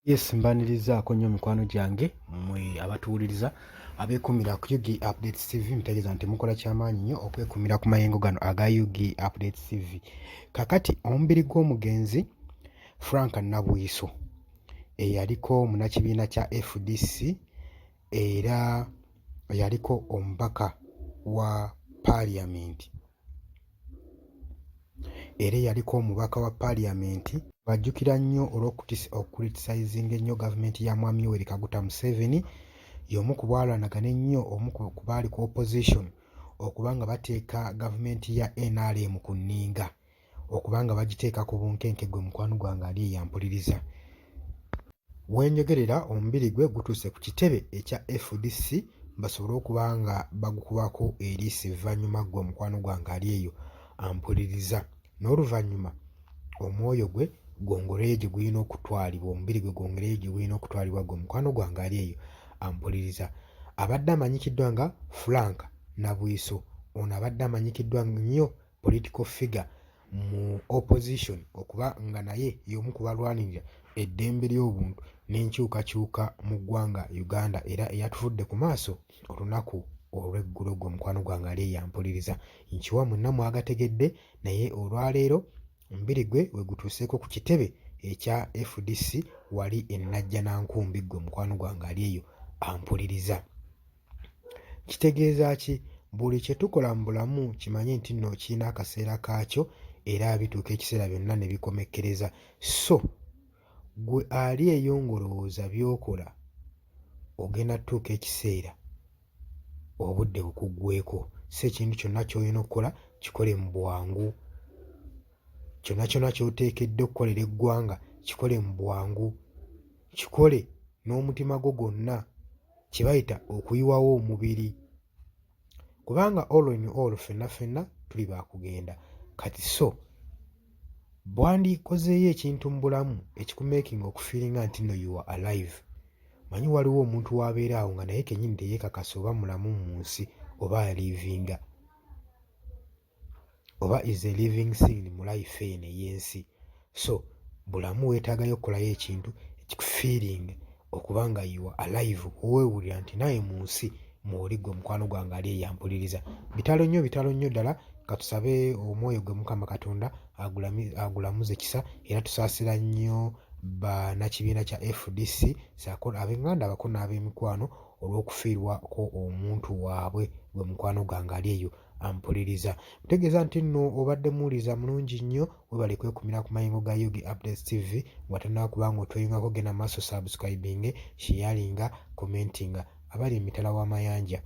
Yes, mbanirizaako nnyo mikwano gyange mmwe abatuwuliriza abeekumira ku UG Updates TV. Ntegeeza nti mukola kyamaanyi nnyo okwekumira ku mayengo gano aga UG Updates TV. Kakati omubiri gw'omugenzi Frank Nabwiiso eyaliko munnakibiina kya FDC era yaliko omubaka wa paaliyamenti bajjukira nnyo olw'okukritisayizinga ennyo gavumenti ya Mwami Yoweri Kaguta Museveni, y'omu ku baalwanagana ennyo, omu ku baali ku opposition okuba nga bateeka gavumenti ya NRM ku nninga, okuba nga bagiteeka ku bunkenke. Gwe mukwano gwange ali eyampuliriza. Wenjogerera omubiri gwe gutuuse ku kitebe ekya FDC basobole okuba nga bagukubako eriisi evvannyuma. Gwe mukwano gwange ali eyo ampuliriza. N'oluvannyuma omwoyo gwe gwongereyo gye gulina okutwalibwa, omubiri gwe gwongereyo gye gulina okutwalibwa. Gwe mukwano gwange ali eyo ampuliriza. Abadde amanyikiddwa nga Frank Nabwiiso, ono abadde amanyikiddwa nnyo political figure mu opposition, okuba nga naye y'omu ku balwanirira eddembe ly'obuntu n'enkyukakyuka mu ggwanga Uganda, era eyatuvudde ku maaso olunaku olw'eggulo. Gwe mukwano gwange ali eyo ampuliriza. Nkiwa mwenna mwagategedde, naye olwaleero omubiri gwe we gutuuseeko ku kitebe ekya FDC wali e Najjanankumbi. Gwe mukwano gwange ali eyo ampuliriza. Kitegeeza ki? Buli kye tukola mu bulamu kimanye nti nno kirina akaseera kaakyo era bituuka ekiseera byonna ne bikomekkereza. So gwe ali eyo ng'olowooza by'okola ogenda tutuuka ekiseera obudde bukuggweeko. Si ekintu kyonna ky'olina okukola kikole mu bwangu. Kyonna kyonna ky'oteekedde okukolera eggwanga kikole mu bwangu, kikole n'omutima gwo gwonna, kye bayita okuyiwawo omubiri. Kubanga all in all ffenna tuli baakugenda. Kati so bwandikozeeyo ekintu mu bulamu ekikumeekinga okufiiringa nti nno you are alive. Manyi waliwo omuntu w'abeera awo nga naye kennyini teyeekakasa oba mulamu mu nsi oba alivinga, oba is a living thing mu life eno ey'ensi. So bulamu weetaagayo okukolayo ekintu ekikufiiringa okuba nga you are alive, oweewulira nti naye mu nsi mw'oli. Gwe mukwano gwange ali eyampuliriza. Bitalo nnyo ddala. Katusabe omwoyo gwe Mukama Katonda agulamuze kisa, era tusaasira nnyo bannakibiina kya FDC ssaako ab'enganda abako n'ab'emikwano olw'okufiirwako omuntu waabwe. Gwe mukwano gwange ali eyo ampuliriza. Ntegeeza nti nno obadde muwuliriza mulungi nnyo. Webale kwekumira ku mayengo ga UG Updates TV. Watannaba kuba nga otweyungako, genda maaso subscribing, sharinga, commentinga. Abali emitala w'amayanja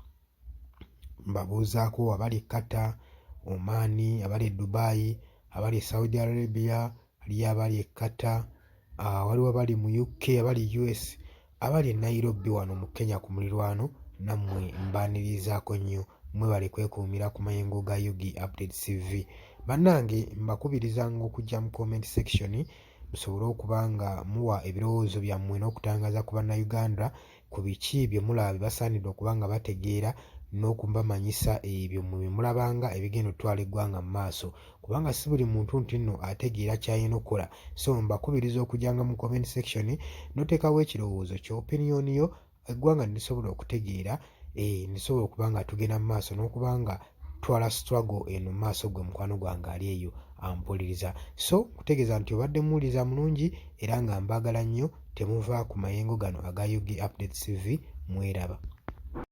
mbabuuzaako, abali Qatar, Oman, abali Dubai, abali Saudi Arabia, aliyo abali Qatar, waliwo abali mu UK, abali US, abali Nairobi wano mu Kenya ku mulirwano, nammwe mbaanirizaako nnyo. Mwebale kwekuumira ku mayengo ga UG Updates TV. Bannange mbakubirizanga okujja mu comment section musobole okuba nga muwa ebirowoozo byammwe n'okutangaaza ku bannayuganda ku biki bye mulaba bibasaanidde okuba nga bategeera n'okubamanyisa ebyo bye mulabanga ebigenda otwala eggwanga mu maaso, kubanga si buli muntu nti nno ategeera ky'alina okukola. So mbakubiriza okujjanga mu comment section n'oteekawo ekirowoozo kyo, opinion yo, eggwanga lisobola okutegeera, nisobola okuba nga tugenda mu maaso n'okuba nga twala struggle eno mu maaso. Gwe mukwano gwange ali eyo ampuliriza. So kutegeeza nti obadde muwuliriza mulungi era nga mbaagala nnyo. Temuva ku mayengo gano aga UG Updates TV. Mweraba.